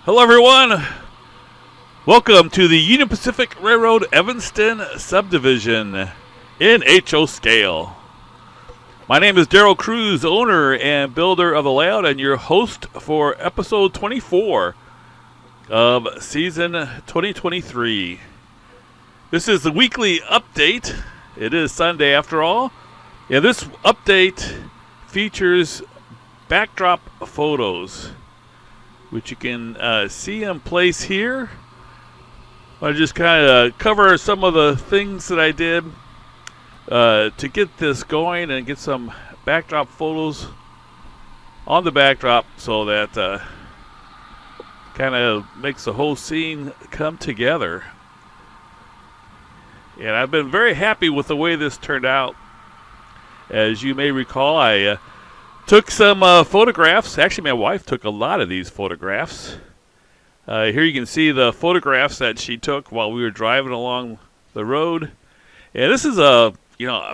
Hello, everyone. Welcome to the Union Pacific Railroad Evanston Subdivision in HO Scale. My name is Darrell Cruz, owner and builder of the layout, and your host for episode 24 of season 2023. This is the weekly update. It is Sunday after all. Yeah, this update features backdrop photos, which you can see in place here. I just kind of cover some of the things that I did to get this going and get some backdrop photos on the backdrop so that kind of makes the whole scene come together. And I've been very happy with the way this turned out. As you may recall, I took some photographs. Actually, my wife took a lot of these photographs. Here you can see the photographs that she took while we were driving along the road. And this is I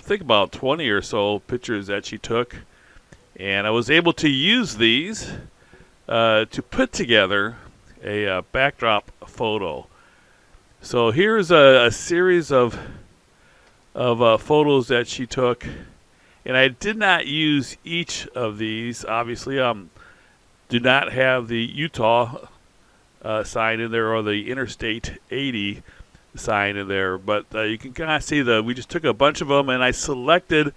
think about 20 or so pictures that she took. And I was able to use these to put together a backdrop photo. So here's a series of photos that she took. And I did not use each of these. Obviously, do not have the Utah sign in there or the Interstate 80 sign in there. But you can kind of see we just took a bunch of them, and I selected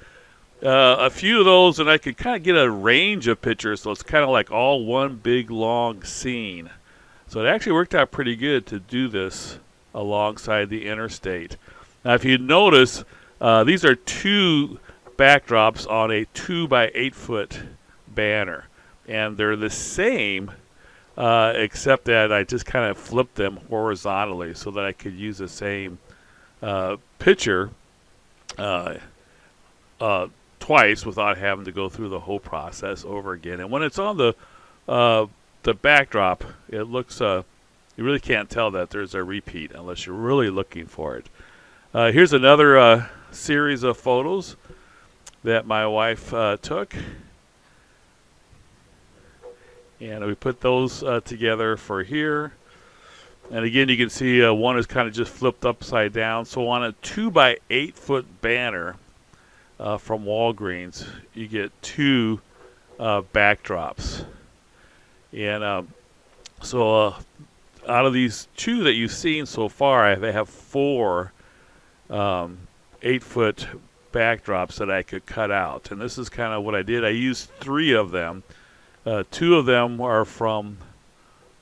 a few of those, and I could kind of get a range of pictures. So it's kind of like all one big, long scene. So it actually worked out pretty good to do this alongside the interstate. Now, if you notice, these are two backdrops on a 2x8 foot banner, and they're the same except that I just kind of flipped them horizontally so that I could use the same picture twice without having to go through the whole process over again. And when it's on the backdrop, it looks you really can't tell that there's a repeat unless you're really looking for it. Here's another series of photos that my wife took, and we put those together for here. And again, you can see one is kind of just flipped upside down. So on a 2x8 foot banner from Walgreens, you get two backdrops. And so out of these two that you've seen so far, I have four 8-foot backdrops that I could cut out, and this is kind of what I did. I used three of them. Two of them are from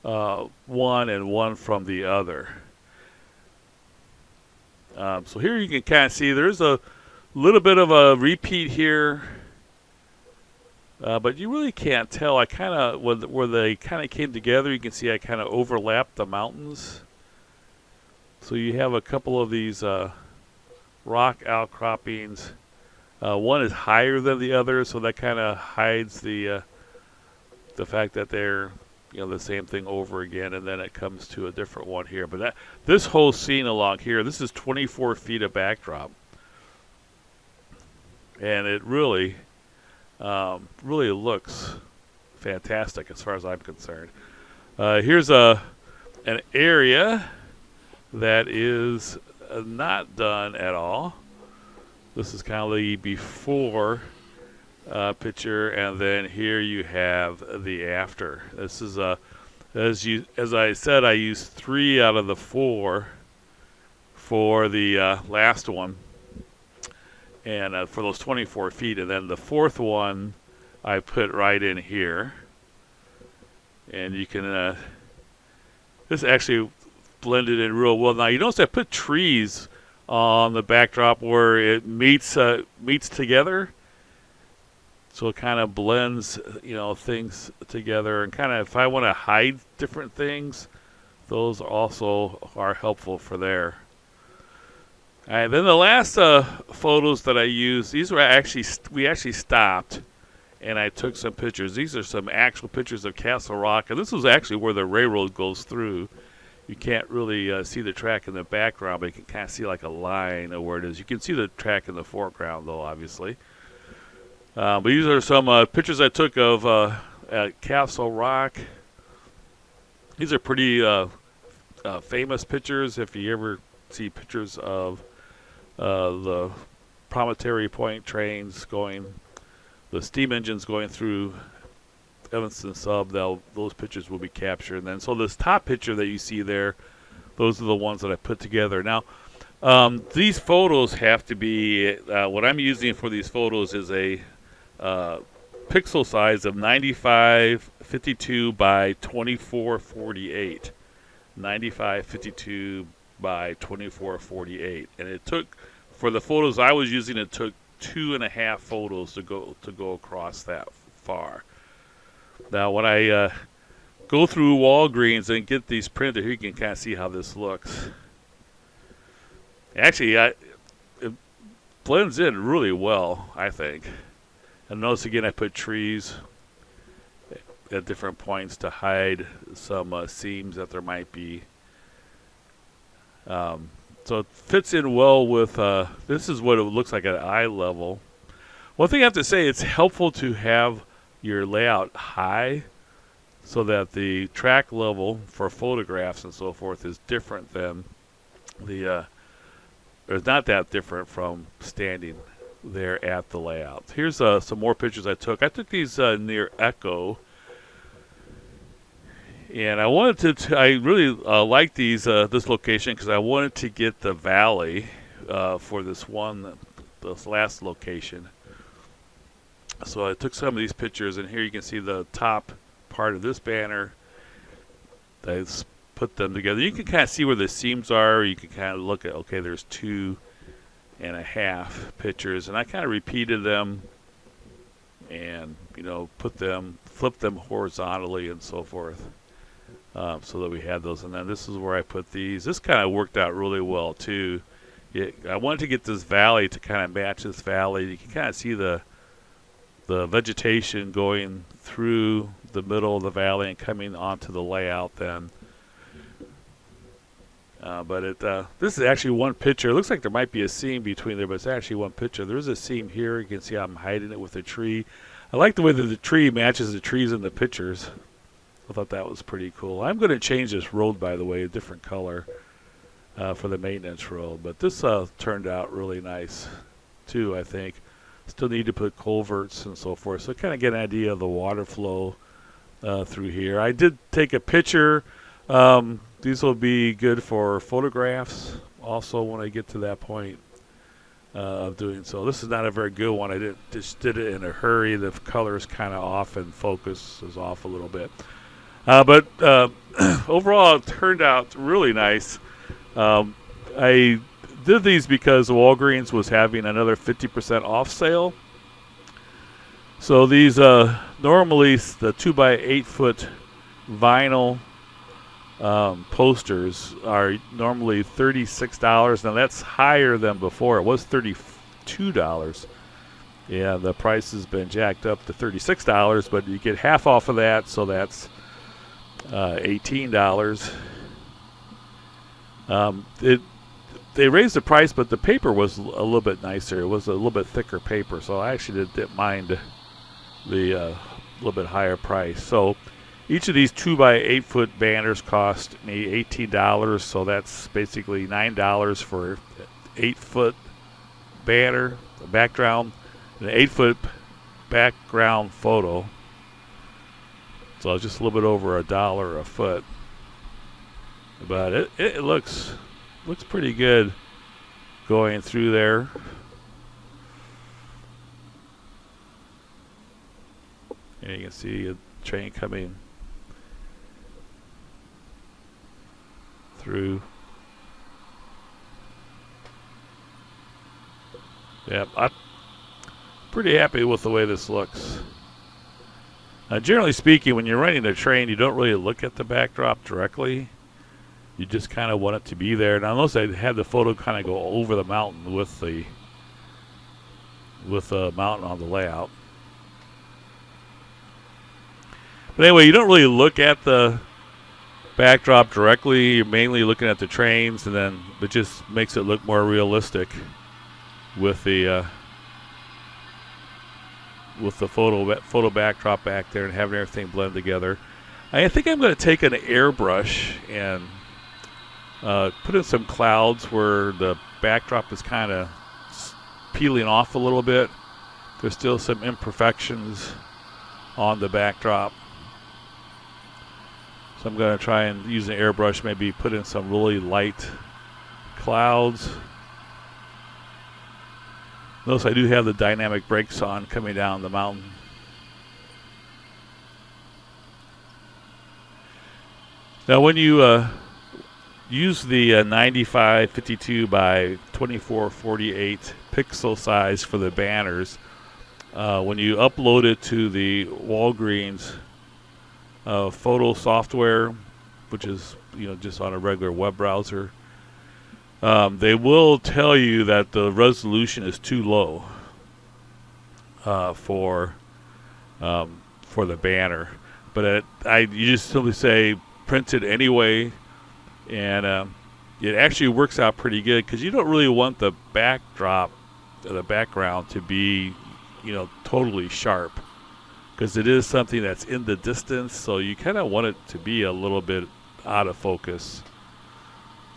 one and one from the other. So here you can kind of see there's a little bit of a repeat here, but you really can't tell. I kind of where they kind of came together, you can see I kind of overlapped the mountains. So you have a couple of these rock outcroppings. One is higher than the other, so that kind of hides the fact that they're the same thing over again, and then it comes to a different one here. But this whole scene along here, this is 24 feet of backdrop, and it really looks fantastic as far as I'm concerned. Here's an area that is not done at all. This is kind of the before picture, and then here you have the after. This is as I said, I used 3 out of the 4 for the last one, and for those 24 feet, and then the fourth one I put right in here, and you can this actually blended in real well. Now you notice I put trees on the backdrop where it meets together, so it kind of blends things together, and kind of if I want to hide different things, those also are helpful for there. All right, then the last photos that I used, these were we actually stopped and I took some pictures. These are some actual pictures of Castle Rock, and this was actually where the railroad goes through. You can't really see the track in the background, but you can kind of see like a line of where it is. You can see the track in the foreground, though, obviously. But these are some pictures I took of Castle Rock. These are pretty famous pictures. If you ever see pictures of the Promontory Point trains going, the steam engines going through Evanston Sub, those pictures will be captured. And then, so this top picture that you see there, those are the ones that I put together. Now, these photos have to be, what I'm using for these photos is a pixel size of 9552 by 2448. 9552 by 2448. And it took, for the photos I was using, it took 2.5 photos to go across that far. Now, when I go through Walgreens and get these printed, here you can kind of see how this looks. Actually, it blends in really well, I think. And notice again, I put trees at different points to hide some seams that there might be. So it fits in well with, this is what it looks like at eye level. One thing I have to say, it's helpful to have your layout high so that the track level for photographs and so forth is different than the, it's not that different from standing there at the layout. Here's some more pictures I took. I took these near Echo. And I wanted to, I really like these, this location because I wanted to get the valley for this last location. So I took some of these pictures, and here you can see the top part of this banner. I put them together. You can kind of see where the seams are. You can kind of look at, okay, there's 2.5 pictures, and I kind of repeated them and, you know, flip them horizontally and so forth. So that we had those. And then this is where I put these. This kind of worked out really well too. I wanted to get this valley to kind of match this valley. You can kind of see the vegetation going through the middle of the valley and coming onto the layout then. But this is actually one picture. It looks like there might be a seam between there, but it's actually one picture. There's a seam here. You can see I'm hiding it with a tree. I like the way that the tree matches the trees in the pictures. I thought that was pretty cool. I'm going to change this road, by the way, a different color for the maintenance road. But this turned out really nice, too, I think. Still need to put culverts and so forth. So kind of get an idea of the water flow through here. I did take a picture. These will be good for photographs also when I get to that point of doing so. This is not a very good one. I just did it in a hurry. The color is kind of off and focus is off a little bit. But overall, it turned out really nice. I did these because Walgreens was having another 50% off sale. So these normally the 2x8 foot vinyl posters are normally $36. Now that's higher than before. It was $32. Yeah, the price has been jacked up to $36, but you get half off of that, so that's $18. They raised the price, but the paper was a little bit nicer. It was a little bit thicker paper, so I actually didn't mind the little bit higher price. So each of these 2x8 foot banners cost me $18, so that's basically $9 for 8 foot banner, a background, an 8 foot background photo. So just a little bit over $1 a foot. But it looks pretty good going through there. And you can see a train coming through. Yep, I'm pretty happy with the way this looks. Generally speaking, when you're running a train, you don't really look at the backdrop directly. You just kind of want it to be there. Now, notice I had the photo kind of go over the mountain with the mountain on the layout. But anyway, you don't really look at the backdrop directly. You're mainly looking at the trains, and then it just makes it look more realistic with the photo backdrop back there and having everything blend together. I think I'm going to take an airbrush and put in some clouds where the backdrop is kind of peeling off a little bit. There's still some imperfections on the backdrop. So I'm going to try and use an airbrush, maybe put in some really light clouds. Notice I do have the dynamic brakes on coming down the mountain. Now when you use the 9552 by 2448 pixel size for the banners, when you upload it to the Walgreens photo software, which is just on a regular web browser, they will tell you that the resolution is too low for the banner. But you just simply say print it anyway, and it actually works out pretty good because you don't really want the backdrop, the background, to be totally sharp, because it is something that's in the distance, so you kind of want it to be a little bit out of focus.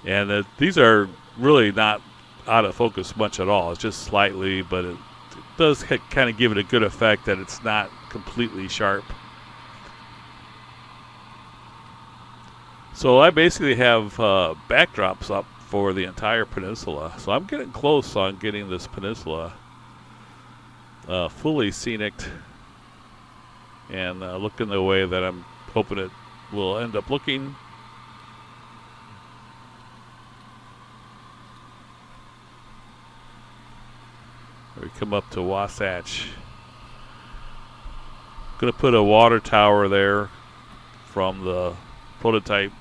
And these are really not out of focus much at all. It's just slightly, but it does kind of give it a good effect that it's not completely sharp. So I basically have backdrops up for the entire peninsula. So I'm getting close on getting this peninsula fully scenic and looking the way that I'm hoping it will end up looking. We come up to Wasatch. Going to put a water tower there from the prototype,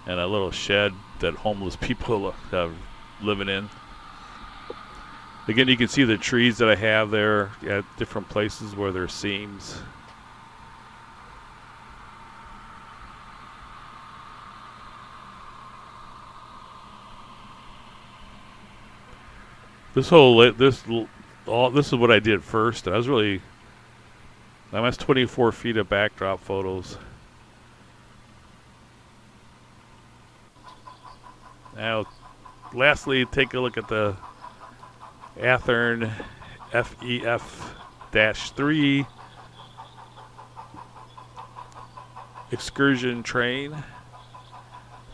and a little shed that homeless people are living in. Again, you can see the trees that I have there at different places where there's seams. This is what I did first. I'm at 24 feet of backdrop photos. Now, lastly, take a look at the Athearn FEF-3 excursion train.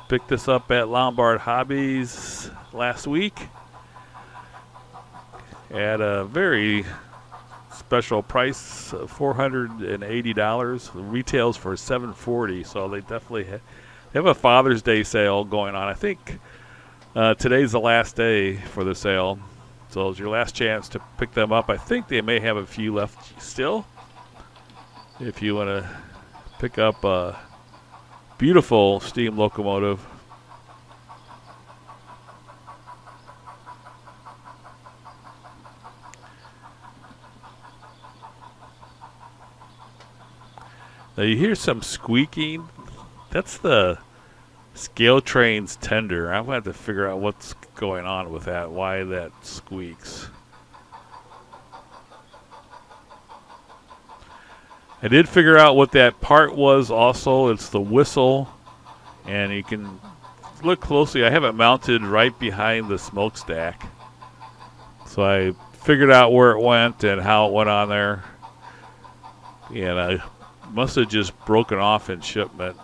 Picked this up at Lombard Hobbies last week at a very special price of $480. Retails for $740, so they definitely have a Father's Day sale going on. I think today's the last day for the sale, so it's your last chance to pick them up. I think they may have a few left still. If you want to pick up a beautiful steam locomotive. Now you hear some squeaking. That's the scale train's tender. I'm going to have to figure out what's going on with that, why that squeaks. I did figure out what that part was also. It's the whistle, and you can look closely. I have it mounted right behind the smokestack. So I figured out where it went and how it went on there. And I must have just broken off in shipment.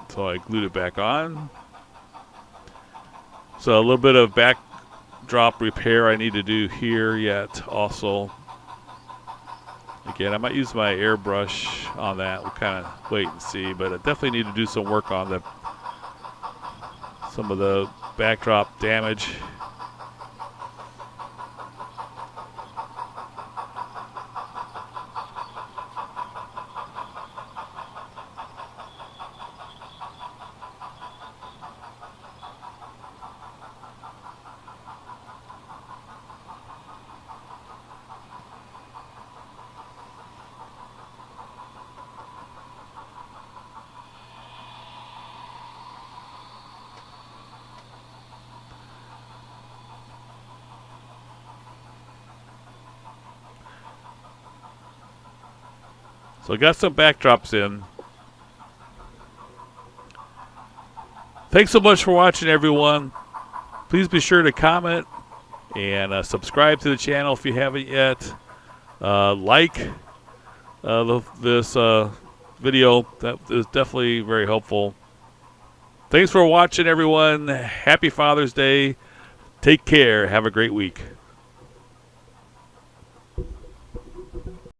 So I glued it back on. So a little bit of backdrop repair I need to do here yet also. Again, I might use my airbrush on that. We'll kind of wait and see, but I definitely need to do some work on some of the backdrop damage. So I got some backdrops in. Thanks so much for watching, everyone. Please be sure to comment and subscribe to the channel if you haven't yet. Like this video. That is definitely very helpful. Thanks for watching, everyone. Happy Father's Day. Take care. Have a great week.